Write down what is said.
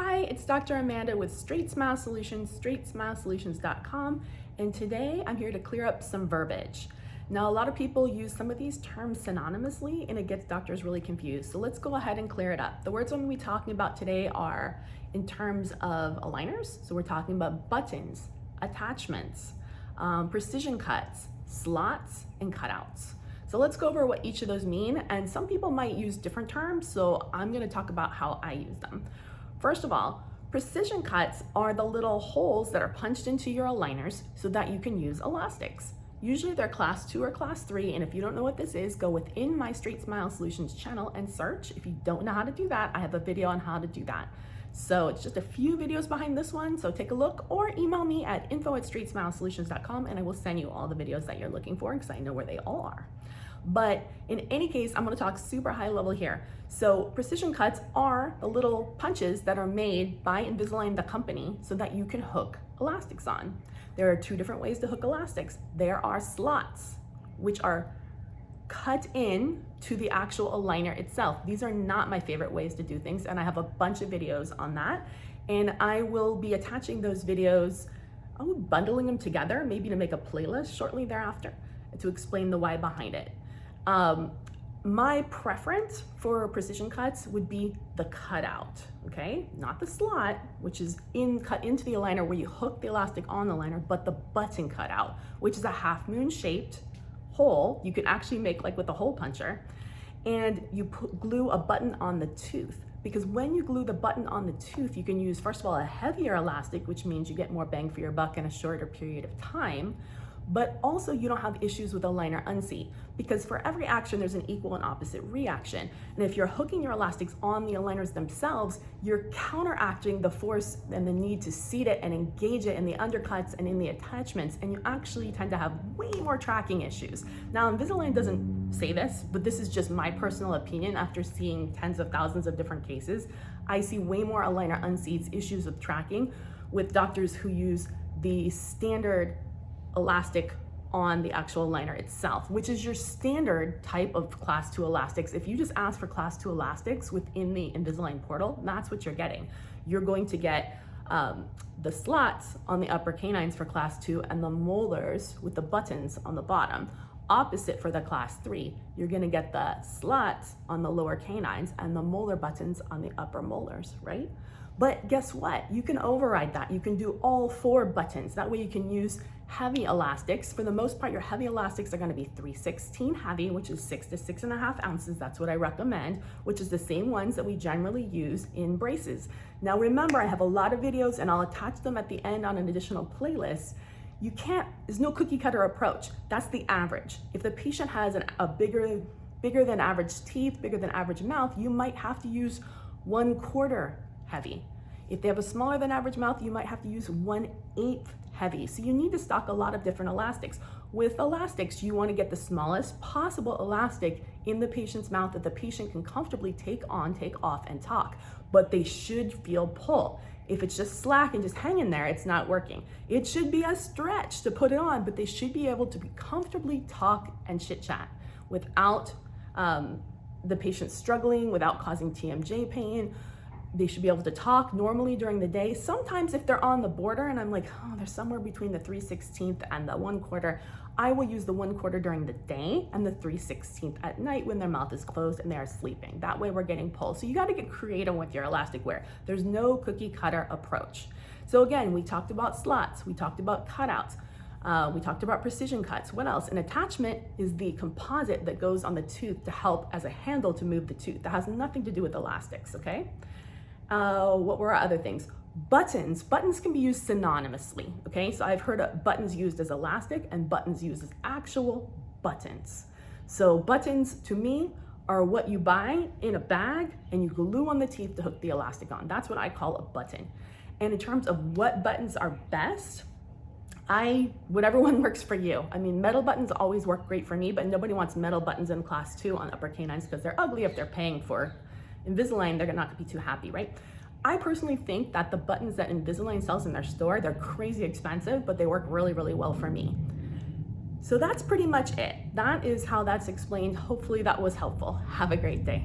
Hi, it's Dr. Amanda with StraightSmile Solutions, StraightSmileSolutions.com, and today I'm here to clear up some verbiage. Now, a lot of people use some of these terms synonymously and it gets doctors really confused. So let's go ahead and clear it up. The words I'm going to be talking about today are in terms of aligners. So we're talking about buttons, attachments, precision cuts, slots, and cutouts. So let's go over what each of those mean. And some people might use different terms, so I'm going to talk about how I use them. First of all, precision cuts are the little holes that are punched into your aligners so that you can use elastics. Usually they're class 2 or class 3, and if you don't know what this is, go within my StraightSmile Solutions channel and search. If you don't know how to do that, I have a video on how to do that. So it's just a few videos behind this one, so take a look or email me at info@straightsmilesolutions.com and I will send you all the videos that you're looking for because I know where they all are. But in any case, I'm going to talk super high level here. So precision cuts are the little punches that are made by Invisalign, the company, so that you can hook elastics on. There are two different ways to hook elastics. There are slots, which are cut in to the actual aligner itself. These are not my favorite ways to do things, and I have a bunch of videos on that. And I will be attaching those videos, bundling them together, maybe to make a playlist shortly thereafter to explain the why behind it. My preference for precision cuts would be the cutout, okay? Not the slot, which is cut into the aligner where you hook the elastic on the aligner, but the button cutout, which is a half moon shaped hole you can actually make like with a hole puncher, and you glue a button on the tooth. Because when you glue the button on the tooth, you can use, first of all, a heavier elastic, which means you get more bang for your buck in a shorter period of time. But also you don't have issues with aligner unseat, because for every action there's an equal and opposite reaction. And if you're hooking your elastics on the aligners themselves, you're counteracting the force and the need to seat it and engage it in the undercuts and in the attachments, and you actually tend to have way more tracking issues. Now, Invisalign doesn't say this, but this is just my personal opinion after seeing tens of thousands of different cases. I see way more aligner unseats, issues with tracking with doctors who use the standard elastic on the actual aligner itself, which is your standard type of class 2 elastics. If you just ask for class 2 elastics within the Invisalign portal, that's what you're getting. You're going to get the slots on the upper canines for class 2 and the molars with the buttons on the bottom. Opposite for the class 3, you're going to get the slots on the lower canines and the molar buttons on the upper molars, right? But guess what? You can override that. You can do all 4 buttons. That way you can use heavy elastics. For the most part, your heavy elastics are going to be 3/16 heavy, which is 6 to 6.5 ounces. That's what I recommend, which is the same ones that we generally use in braces. Now remember, I have a lot of videos and I'll attach them at the end on an additional playlist. There's no cookie cutter approach. That's the average. If the patient has a bigger than average teeth, bigger than average mouth, you might have to use 1/4 heavy. If they have a smaller than average mouth, you might have to use 1/8 heavy. So you need to stock a lot of different elastics. With elastics, you want to get the smallest possible elastic in the patient's mouth that the patient can comfortably take on, take off, and talk. But they should feel pull. If it's just slack and just hanging there, it's not working. It should be a stretch to put it on, but they should be able to comfortably talk and chit chat without the patient struggling, without causing TMJ pain. They should be able to talk normally during the day. Sometimes if they're on the border and I'm like, oh, they're somewhere between the 3/16 and the 1/4, I will use the 1/4 during the day and the 3/16 at night when their mouth is closed and they are sleeping. That way we're getting pull. So you got to get creative with your elastic wear. There's no cookie cutter approach. So again, we talked about slots, we talked about cutouts, we talked about precision cuts. What else? An attachment is the composite that goes on the tooth to help as a handle to move the tooth. That has nothing to do with elastics, okay? What were our other things? Buttons. Buttons can be used synonymously, okay? So I've heard of buttons used as elastic and buttons used as actual buttons. So buttons, to me, are what you buy in a bag and you glue on the teeth to hook the elastic on. That's what I call a button. And in terms of what buttons are best, whatever one works for you. I mean, metal buttons always work great for me, but nobody wants metal buttons in class 2 on upper canines because they're ugly. If they're paying for Invisalign, they're not gonna be too happy, right? I personally think that the buttons that Invisalign sells in their store, they're crazy expensive, but they work really, really well for me. So that's pretty much it. That is how that's explained. Hopefully that was helpful. Have a great day.